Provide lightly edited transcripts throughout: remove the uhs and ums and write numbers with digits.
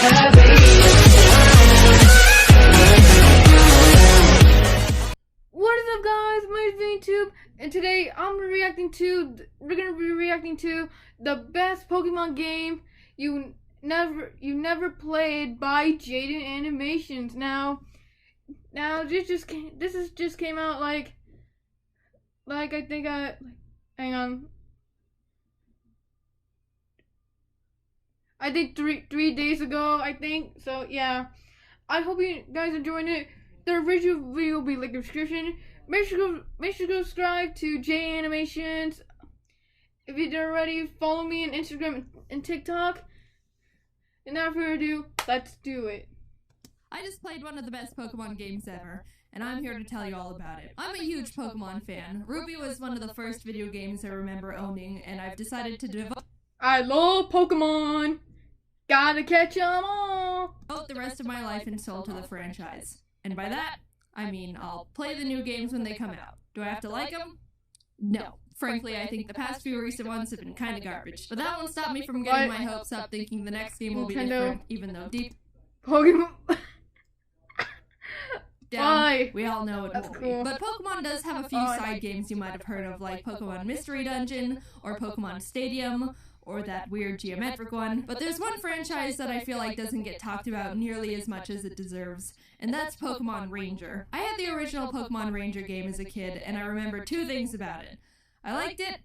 What is up, guys? My name is Vinny Tube, and today we're gonna be reacting to the best Pokemon game you never played by Jaden Animations. Now this just came out like I think hang on. I think three days ago, I think. So yeah, I hope you guys enjoyed it. The original video will be linked in the description. Make sure to subscribe to J Animations. If you didn't already, follow me on Instagram and TikTok. And without further ado, let's do it. I just played one of the best Pokemon games ever, and I'm here to tell you all about it. I'm a huge Pokemon fan. Ruby was one of the first video games I remember owning, and I've decided to devote I love Pokemon. Gotta catch 'em all. the rest of my life and soul to the franchise. And by that, I mean I'll play the new games when they come out. Do I have to like them? No. Frankly, I think the past few recent ones have been kind of garbage. But that won't stop me from getting my hopes up thinking the next game will be different, even though deep Pokemon. down, we all know it won't cool. be. But Pokemon does have a few side games you might have heard of, like Pokemon Mystery Dungeon, or Pokemon Stadium, or that weird geometric one. But there's one franchise that I feel like doesn't get talked about nearly as much as it deserves, and that's Pokemon Ranger. I had the original Pokemon Ranger game as a kid, and I remember two things about it. I liked it,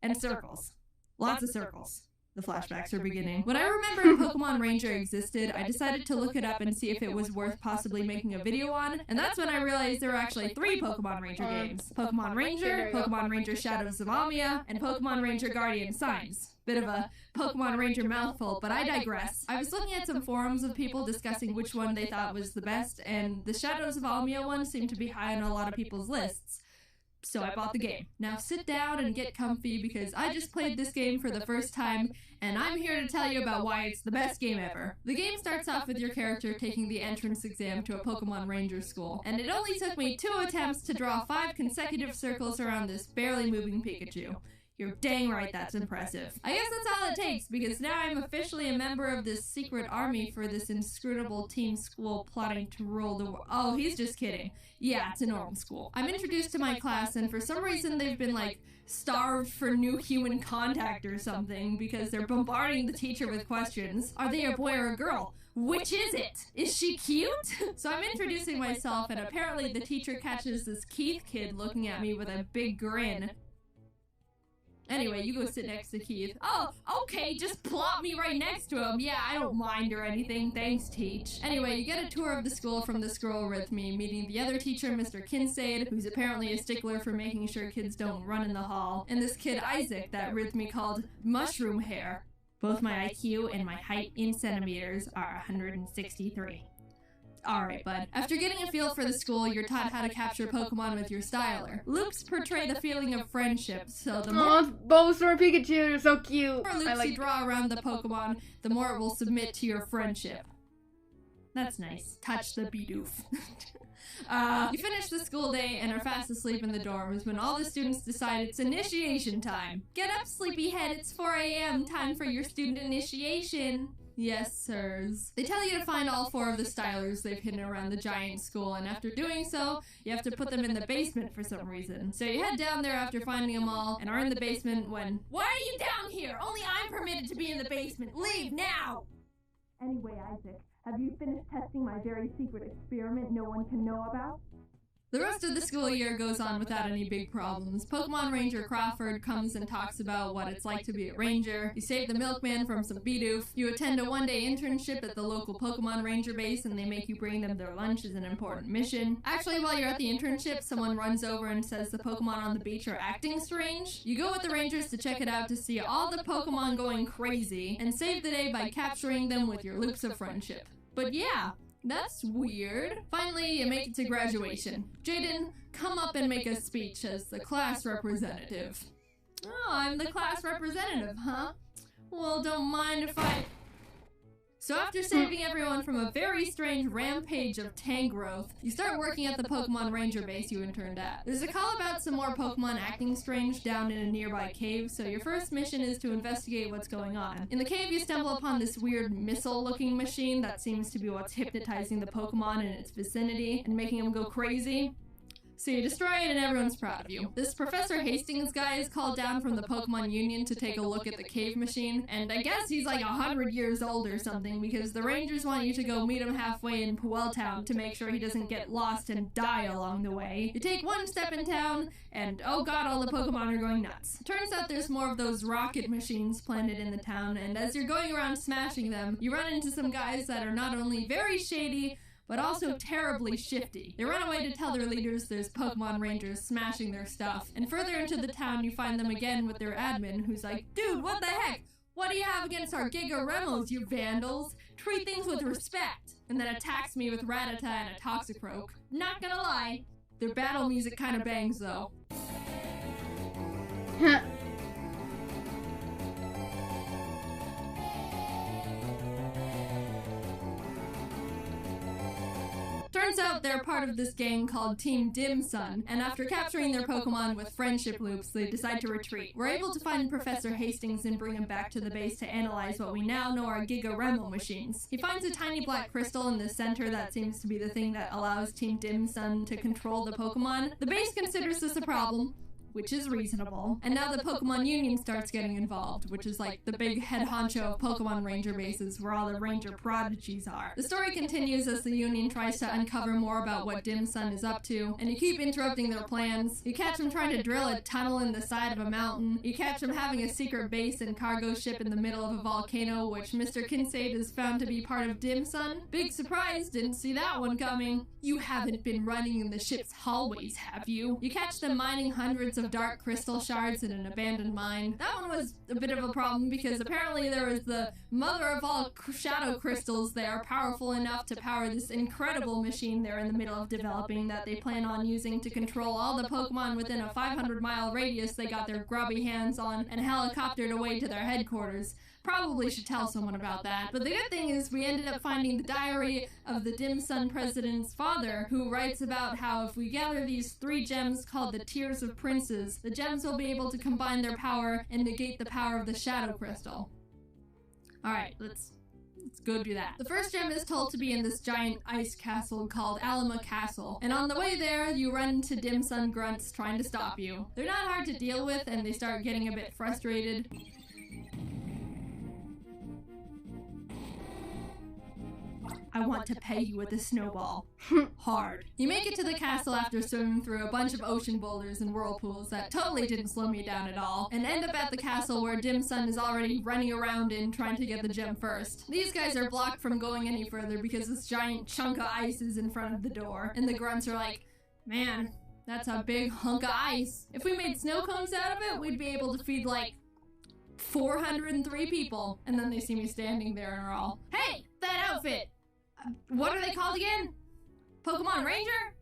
and circles. Lots of circles. The flashbacks are beginning. When I remembered Pokemon Ranger existed, I decided to look it up and see if it was worth possibly making a video on, and that's when I realized there were actually 3 Pokemon Ranger games. Pokemon Ranger, Pokemon Ranger Shadows of Amia, and Pokemon Ranger Guardian Signs. Bit of a Pokemon Ranger mouthful, but I digress. I was looking at some forums of people discussing which one they thought was the best, and the Shadows of Amia one seemed to be high on a lot of people's lists. So I bought the game. Now sit down and get comfy because I just played this game for the first time, and I'm here to tell you about why it's the best game ever. The game starts off with your character taking the entrance exam to a Pokemon Ranger school, and it only took me 2 attempts to draw 5 consecutive circles around this barely moving Pikachu. You're dang right that's impressive. I guess that's all it takes, because now I'm officially a member of this secret army for this inscrutable teen school plotting to rule the world. Oh, he's just kidding. Yeah, it's a normal school. I'm introduced to my class, and for some reason they've been, like, starved for new human contact or something, because they're bombarding the teacher with questions. Are they a boy or a girl? Which is it? Is she cute? So I'm introducing myself, and apparently the teacher catches this Keith kid looking at me with a big grin. Anyway, you go sit next to Keith. Oh, okay, just plop me right next to him. Yeah, I don't mind or anything. Thanks, Teach. Anyway, you get a tour of the school from the scroll with me, meeting the other teacher, Mr. Kinsaid, who's apparently a stickler for making sure kids don't run in the hall, and this kid Isaac that Rhythmy called Mushroom Hair. Both my IQ and my height in centimeters are 163. Alright, bud. After getting a feel for the school, you're taught how to capture Pokemon with your styler. Loops portray the feeling of friendship, so the more Bulbasaur and Pikachu are so cute. loops you draw around the Pokemon, the more it will submit to your friendship. That's nice. Touch the Bidoof. You finish the school day and are fast asleep in the dorms when all the students decide it's initiation time. Get up, sleepyhead, it's 4 a.m. Time for your student initiation. Yes, sirs. They tell you to find all 4 of the stylers they've hidden around the giant school, and after doing so, you have to put them in the basement for some reason. So you head down there after finding them all, and are in the basement when... Why are you down here? Only I'm permitted to be in the basement. Leave now! Anyway, Isaac, have you finished testing my very secret experiment no one can know about? The rest of the school year goes on without any big problems. Pokemon Ranger Crawford comes and talks about what it's like to be a ranger. You save the milkman from some Bidoof. You attend a one-day internship at the local Pokemon Ranger base, and they make you bring them their lunch as an important mission. Actually, while you're at the internship, someone runs over and says the Pokemon on the beach are acting strange. You go with the Rangers to check it out to see all the Pokemon going crazy, and save the day by capturing them with your loops of friendship. But yeah, that's weird. Finally, you make it to graduation. Jaden, come up and make a speech as the class representative. Oh, I'm the class representative, huh? Well, don't mind if I... So after saving everyone from a very strange rampage of Tangrowth, you start working at the Pokemon Ranger base you interned at. There's a call about some more Pokemon acting strange down in a nearby cave, so your first mission is to investigate what's going on. In the cave, you stumble upon this weird missile-looking machine that seems to be what's hypnotizing the Pokemon in its vicinity and making them go crazy. So you destroy it and everyone's proud of you. This Professor Hastings guy is called down from the Pokemon Union to take a look at the cave machine, and I guess he's like 100 years old or something because the Rangers want you to go meet him halfway in Puel Town to make sure he doesn't get lost and die along the way. You take one step in town, and oh god, all the Pokemon are going nuts. Turns out there's more of those rocket machines planted in the town, and as you're going around smashing them, you run into some guys that are not only very shady, but also terribly shifty. They run away to tell their leaders there's Pokemon Rangers smashing their stuff. And further into the town, you find them again with their admin, who's like, "Dude, what the heck? What do you have against our Giga Remos, you vandals? Treat things with respect." And then attacks me with Rattata and a Toxicroak. Not gonna lie, their battle music kinda bangs though. Turns out they're part of this gang called Team Dim Sun, and after capturing their Pokemon with friendship loops, they decide to retreat. We're able to find Professor Hastings and bring him back to the base to analyze what we now know are Giga Remo machines. He finds a tiny black crystal in the center that seems to be the thing that allows Team Dim Sun to control the Pokemon. The base considers this a problem, which is reasonable. And now the Pokemon Union starts getting involved, which is like the big head honcho of Pokemon Ranger bases where all the Ranger prodigies are. The story continues as the Union tries to uncover more about what Dim Sun is up to, and you keep interrupting their plans. You catch them trying to drill a tunnel in the side of a mountain. You catch them having a secret base and cargo ship in the middle of a volcano, which Mr. Kincaid has found to be part of Dim Sun. Big surprise, didn't see that one coming. You haven't been running in the ship's hallways, have you? You catch them mining hundreds of dark crystal shards in an abandoned mine. That one was a bit of a problem because apparently there was the mother of all shadow crystals there, powerful enough to power this incredible machine they're in the middle of developing that they plan on using to control all the Pokemon within a 500-mile radius they got their grubby hands on and helicoptered away to their headquarters. Probably should tell someone about that. But the good thing is we ended up finding the diary of the Dim Sun president's father, who writes about how if we gather these 3 gems called the Tears of Princes, the gems will be able to combine their power and negate the power of the Shadow Crystal. Alright, let's go do that. The first gem is told to be in this giant ice castle called Alama Castle, and on the way there, you run into Dim Sun grunts trying to stop you. They're not hard to deal with, and they start getting a bit frustrated. I want to pay you with a snowball. Hard. You make it to the castle after swimming through a bunch of ocean boulders and whirlpools that totally didn't slow me down at all, and end up at the castle where Dim Sun is already running around in trying to get the gem first. These guys are blocked from going any further because this giant chunk of ice is in front of the door, and the grunts are like, "Man, that's a big hunk of ice. If we made snow cones out of it, we'd be able to feed like 403 people." And then they see me standing there and are all, "Hey, that outfit! What are they called again? Pokemon Ranger?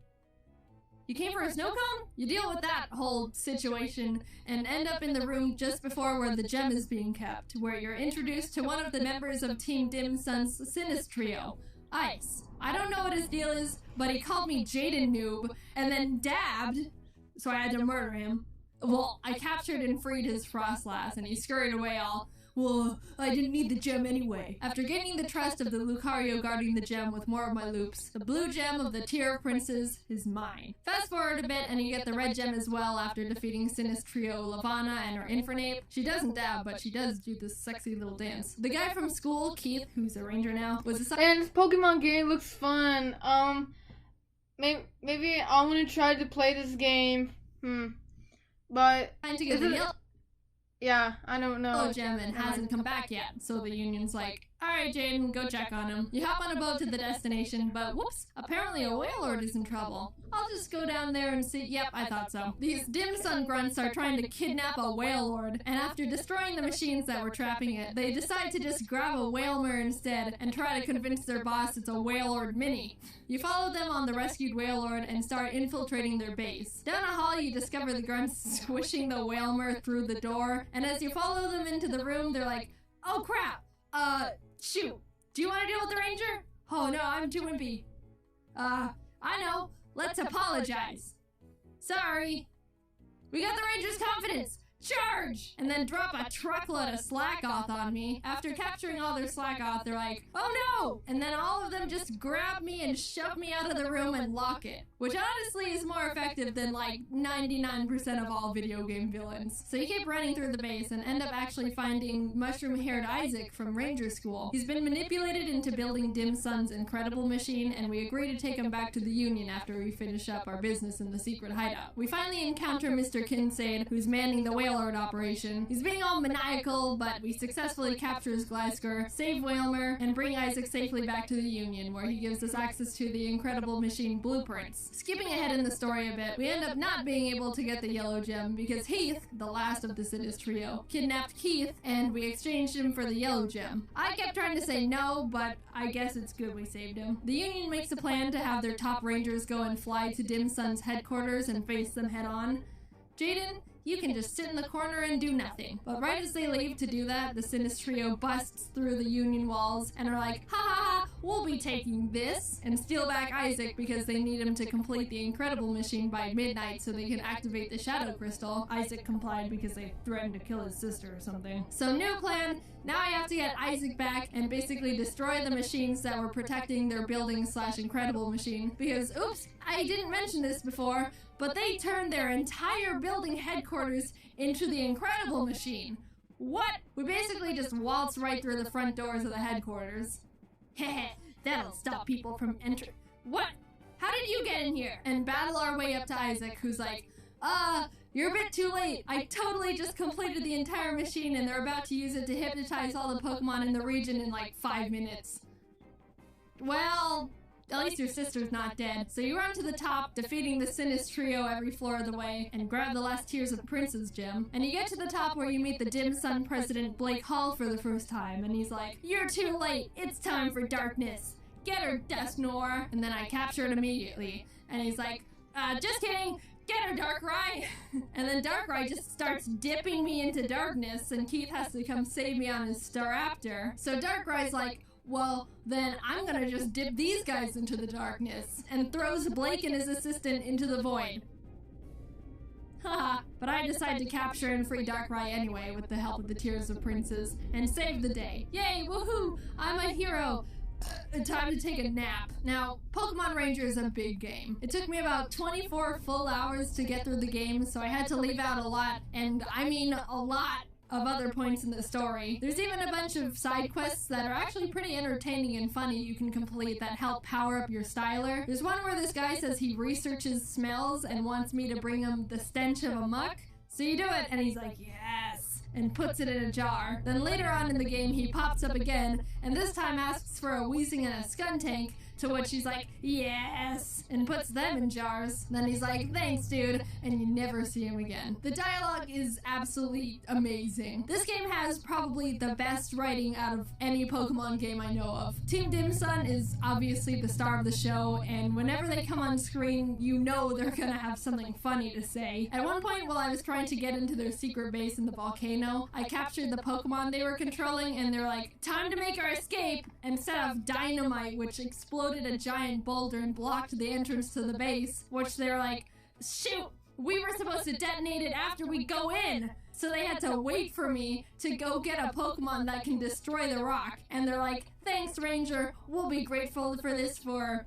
You came for a snow cone?" You deal with that whole situation and end up in the room just before where the gem is being kept, where you're introduced to one of the members of Team Dim Sun's Sinistrio, Ice. I don't know what his deal is, but he called me Jaden Noob and then dabbed, so I had to murder him. Well, I captured and freed his Frostlass and he scurried away all, "Well, I didn't need the gem anyway." After gaining the trust of the Lucario guarding the gem with more of my loops, the blue gem of the Tier of Princes is mine. Fast forward a bit and you get the red gem as well after defeating Sinistrio Lavana and her Infernape. She doesn't dab, but she does do this sexy little dance. The guy from school, Keith, who's a ranger now, was a And this Pokemon game looks fun. Maybe I want to try to play this game. But trying to get the yellow. Yeah, I don't know. Gem and hasn't come back yet, so the Union's like, "Alright, Jaden, go check on him." You hop on a boat to the destination, but whoops, apparently a Wailord is in trouble. I'll just go down there and see. Yep, I thought so. These Dim Sun grunts are trying to kidnap a Wailord, and after destroying the machines that were trapping it, they decide to just grab a Wailmer instead and try to convince their boss it's a Wailord mini. You follow them on the rescued Wailord and start infiltrating their base. Down a hall, you discover the grunts squishing the Wailmer through the door, and as you follow them into the room, they're like, "Oh crap! Shoot! Do you want to deal with the ranger? Oh no, I'm too wimpy. I know. Let's apologize. Sorry. We got the ranger's confidence. Charge! And then drop a truckload of Slackoth on me. After capturing all their Slackoth, they're like, oh no! And then all of them just grab me and shove me out of the room and lock it. Which honestly is more effective than like 99% of all video game villains. So you keep running through the base and end up actually finding mushroom-haired Isaac from Ranger School. He's been manipulated into building Dim Sun's incredible machine, and we agree to take him back to the Union after we finish up our business in the secret hideout. We finally encounter Mr. Kincaid, who's manning the Whale Lord operation. He's being all maniacal, but we successfully capture his Glysker, save Whalmer, and bring Isaac safely back to the Union, where he gives us access to the incredible machine blueprints. Skipping ahead in the story a bit, we end up not being able to get the yellow gem because Heath, the last of the Sinis trio, kidnapped Keith, and we exchanged him for the yellow gem. I kept trying to say no, but I guess it's good we saved him. The Union makes a plan to have their top rangers go and fly to Dim Sun's headquarters and face them head on. Jaden, you can just sit in the corner and do nothing. But right as they leave to do that, the Sinis trio busts through the Union walls and are like, ha ha ha, we'll be taking this, and steal back Isaac because they need him to complete the incredible machine by midnight so they can activate the Shadow Crystal. Isaac complied because they threatened to kill his sister or something. So new plan, now I have to get Isaac back and basically destroy the machines that were protecting their building/incredible machine because, oops, I didn't mention this before, but they turned their entire building headquarters into the incredible machine. What? We basically just waltz right through the front doors of the headquarters. Heh, that'll stop people from entering. What? How did you get in here? And battle our way up to Isaac, who's like, you're a bit too late. I totally just completed the entire machine and they're about to use it to hypnotize all the Pokemon in the region in like 5 minutes. Well, at least your sister's not dead. So you run to the top, defeating the Sinis trio every floor of the way, and grab the last Tears of Prince's gem. And you get to the top where you meet the Dim Sun president Blake Hall for the first time, and he's like, you're too late, it's time for darkness. Get her, Dusknoir. And then I capture it immediately. And he's like, just kidding, get her, Darkrai. And then Darkrai just starts dipping me into darkness, and Keith has to come save me on his Staraptor. So Darkrai's like, well, then I'm gonna just dip these guys into the darkness, and throws Blake and his assistant into the void. Haha, but I decide to capture and free Darkrai anyway with the help of the Tears of Princes, and save the day. Yay, woohoo, I'm a hero! Time to take a nap. Now, Pokemon Ranger is a big game. It took me about 24 full hours to get through the game, so I had to leave out a lot, and I mean a lot, of other points in the story. There's even a bunch of side quests that are actually pretty entertaining and funny you can complete that help power up your styler. There's one where this guy says he researches smells and wants me to bring him the stench of a muck. So you do it and he's like, yes, and puts it in a jar. Then later on in the game he pops up again and this time asks for a Weezing and a Skuntank, to which he's like, yes, and puts them in jars. Then he's like, thanks, dude, and you never see him again. The dialogue is absolutely amazing. This game has probably the best writing out of any Pokemon game I know of. Team Dim Sun is obviously the star of the show, and whenever they come on screen, you know they're gonna have something funny to say. At one point, while I was trying to get into their secret base in the volcano, I captured the Pokemon they were controlling, and they're like, time to make our escape, and set off dynamite, which exploded a giant boulder and blocked the entrance to the base, which they're like, shoot, we were supposed to detonate it after we go in. So they had to wait for me to go get a Pokemon that can destroy the rock. And they're like, thanks, Ranger, we'll be grateful for this for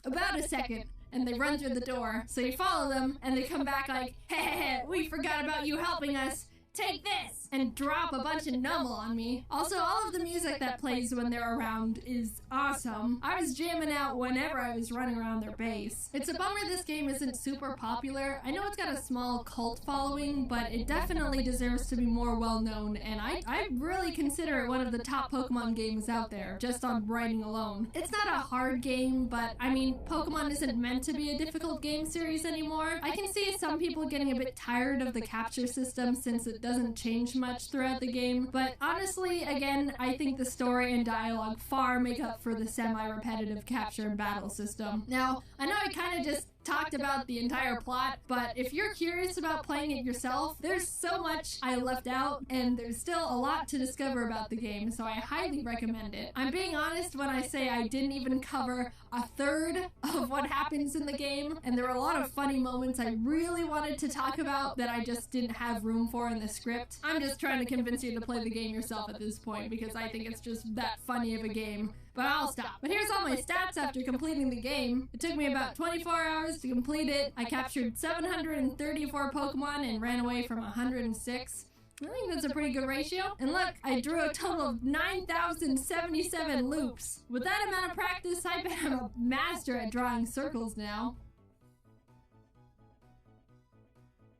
about a second. And they run through the door. So you follow them, and they come back like, hey, we forgot about you helping us. Take this! And drop a bunch of Numel on me. Also, all of the music that plays when they're around is awesome. I was jamming out whenever I was running around their base. It's a bummer this game isn't super popular. I know it's got a small cult following, but it definitely deserves to be more well-known, and I really consider it one of the top Pokemon games out there, just on writing alone. It's not a hard game, but I mean, Pokemon isn't meant to be a difficult game series anymore. I can see some people getting a bit tired of the capture system since it doesn't change much throughout the game, but honestly, again, I think the story and dialogue far make up for the semi-repetitive capture and battle system. Now, I know I kind of just talked about the entire plot, but if you're curious about playing it yourself, there's so much I left out, and there's still a lot to discover about the game, so I highly recommend it. I'm being honest when I say I didn't even cover a third of what happens in the game, and there were a lot of funny moments I really wanted to talk about that I just didn't have room for in the script. I'm just trying to convince you to play the game yourself at this point, because I think it's just that funny of a game. But I'll stop. But here's all my stats after completing the game. It took me about 24 hours to complete it. I captured 734 Pokemon and ran away from 106. I think that's a pretty good ratio. And look, I drew a total of 9,077 loops. With that amount of practice, I bet I'm a master at drawing circles now.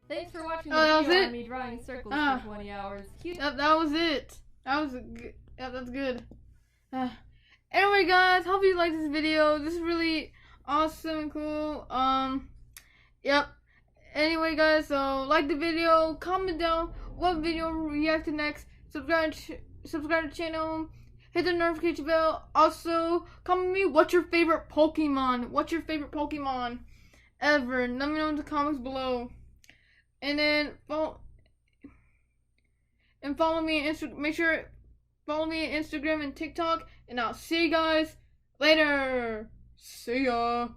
Thanks for watching the video on me drawing circles for 20 hours. That was it. That was good. Yeah, that's good. Anyway, guys, hope you liked this video. This is really awesome and cool. Yep. Anyway, guys, so like the video, comment down what video react to next, subscribe to the channel, hit the notification bell. Also, comment me what's your favorite Pokemon. What's your favorite Pokemon ever? Let me know in the comments below. And then follow me on Instagram. Make sure follow me on Instagram and TikTok. And I'll see you guys later. See ya.